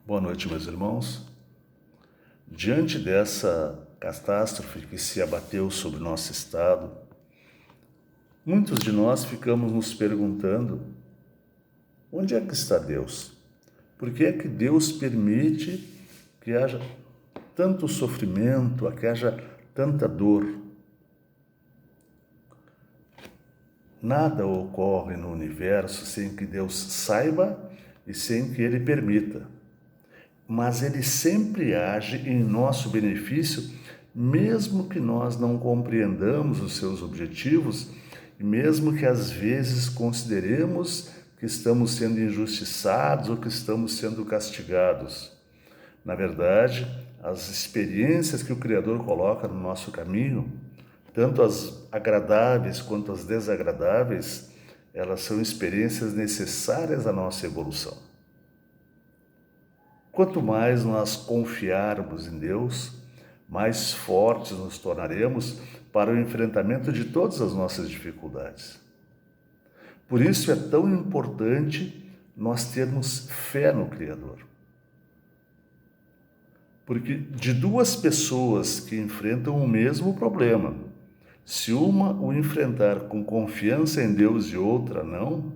Boa noite, meus irmãos. Diante dessa catástrofe que se abateu sobre nosso estado, muitos de nós ficamos nos perguntando: onde é que está Deus? Por que é que Deus permite que haja tanto sofrimento, que haja tanta dor? Nada ocorre no universo sem que Deus saiba e sem que Ele permita. Mas Ele sempre age em nosso benefício, mesmo que nós não compreendamos os seus objetivos e mesmo que às vezes consideremos que estamos sendo injustiçados ou que estamos sendo castigados. Na verdade, as experiências que o Criador coloca no nosso caminho, tanto as agradáveis quanto as desagradáveis, elas são experiências necessárias à nossa evolução. Quanto mais nós confiarmos em Deus, mais fortes nos tornaremos para o enfrentamento de todas as nossas dificuldades. Por isso é tão importante nós termos fé no Criador. Porque de duas pessoas que enfrentam o mesmo problema, se uma o enfrentar com confiança em Deus e outra não,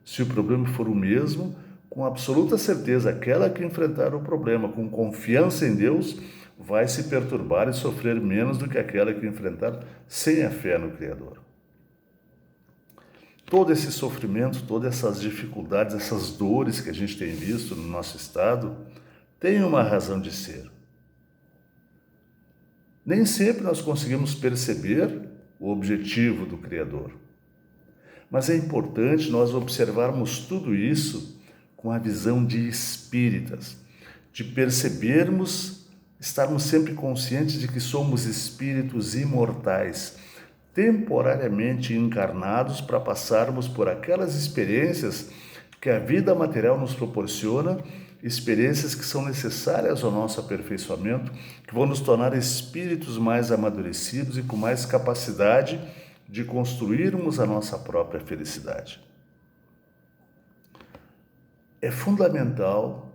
se o problema for o mesmo, com absoluta certeza, aquela que enfrentar o problema com confiança em Deus vai se perturbar e sofrer menos do que aquela que enfrentar sem a fé no Criador. Todo esse sofrimento, todas essas dificuldades, essas dores que a gente tem visto no nosso estado, tem uma razão de ser. Nem sempre nós conseguimos perceber o objetivo do Criador. Mas é importante nós observarmos tudo isso com a visão de espíritas, de percebermos, estarmos sempre conscientes de que somos espíritos imortais, temporariamente encarnados para passarmos por aquelas experiências que a vida material nos proporciona, experiências que são necessárias ao nosso aperfeiçoamento, que vão nos tornar espíritos mais amadurecidos e com mais capacidade de construirmos a nossa própria felicidade. É fundamental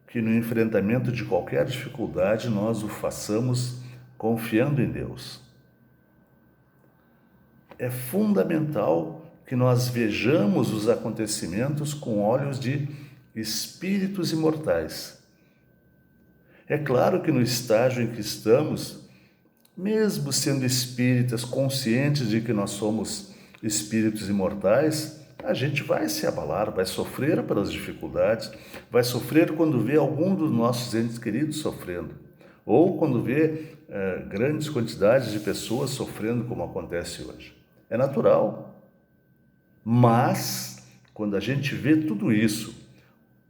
que no enfrentamento de qualquer dificuldade nós o façamos confiando em Deus. É fundamental que nós vejamos os acontecimentos com olhos de espíritos imortais. É claro que no estágio em que estamos, mesmo sendo espíritas conscientes de que nós somos espíritos imortais, a gente vai se abalar, vai sofrer pelas dificuldades, vai sofrer quando vê algum dos nossos entes queridos sofrendo, ou quando vê grandes quantidades de pessoas sofrendo como acontece hoje. É natural. Mas, quando a gente vê tudo isso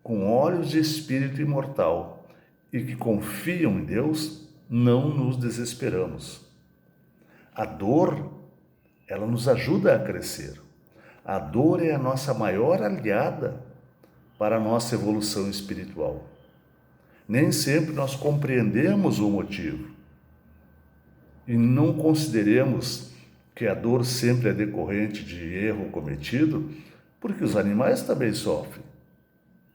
com olhos de espírito imortal e que confiam em Deus, não nos desesperamos. A dor, ela nos ajuda a crescer. A dor é a nossa maior aliada para a nossa evolução espiritual. Nem sempre nós compreendemos o motivo e não consideremos que a dor sempre é decorrente de erro cometido, porque os animais também sofrem.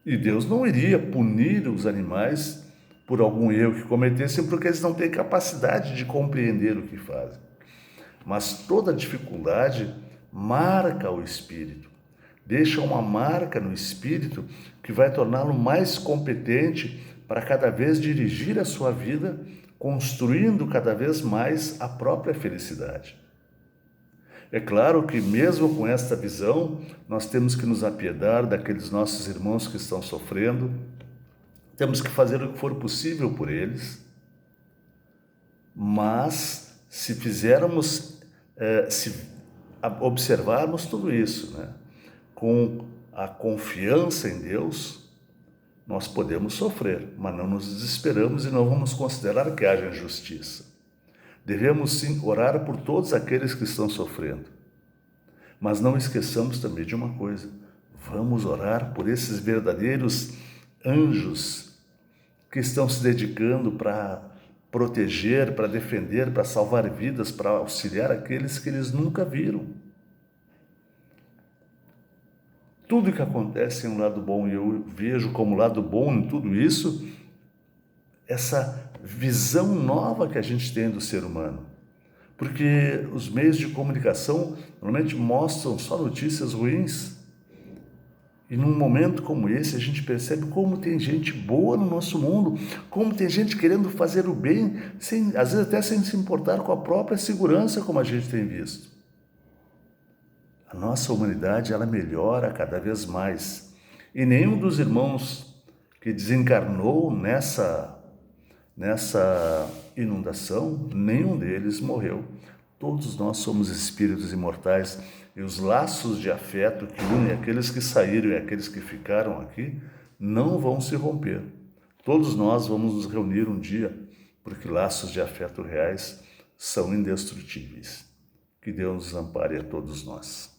E Deus não iria punir os animais por algum erro que cometessem, porque eles não têm capacidade de compreender o que fazem. Mas toda dificuldade marca o espírito, deixa uma marca no espírito que vai torná-lo mais competente para cada vez dirigir a sua vida, construindo cada vez mais a própria felicidade. É claro que mesmo com esta visão, nós temos que nos apiedar daqueles nossos irmãos que estão sofrendo, temos que fazer o que for possível por eles, mas se observarmos tudo isso, com a confiança em Deus, nós podemos sofrer, mas não nos desesperamos e não vamos considerar que haja injustiça. Devemos sim orar por todos aqueles que estão sofrendo. Mas não esqueçamos também de uma coisa: vamos orar por esses verdadeiros anjos que estão se dedicando para proteger, para defender, para salvar vidas, para auxiliar aqueles que eles nunca viram. tudo que acontece tem um lado bom e eu vejo como lado bom em tudo isso essa visão nova que a gente tem do ser humano. Porque os meios de comunicação normalmente mostram só notícias ruins. E num momento como esse, a gente percebe como tem gente boa no nosso mundo, como tem gente querendo fazer o bem, às vezes até sem se importar com a própria segurança, como a gente tem visto. A nossa humanidade, ela melhora cada vez mais. E nenhum dos irmãos que desencarnou nessa inundação, nenhum deles morreu. Todos nós somos espíritos imortais e os laços de afeto que unem aqueles que saíram e aqueles que ficaram aqui não vão se romper. Todos nós vamos nos reunir um dia, porque laços de afeto reais são indestrutíveis. Que Deus nos ampare a todos nós.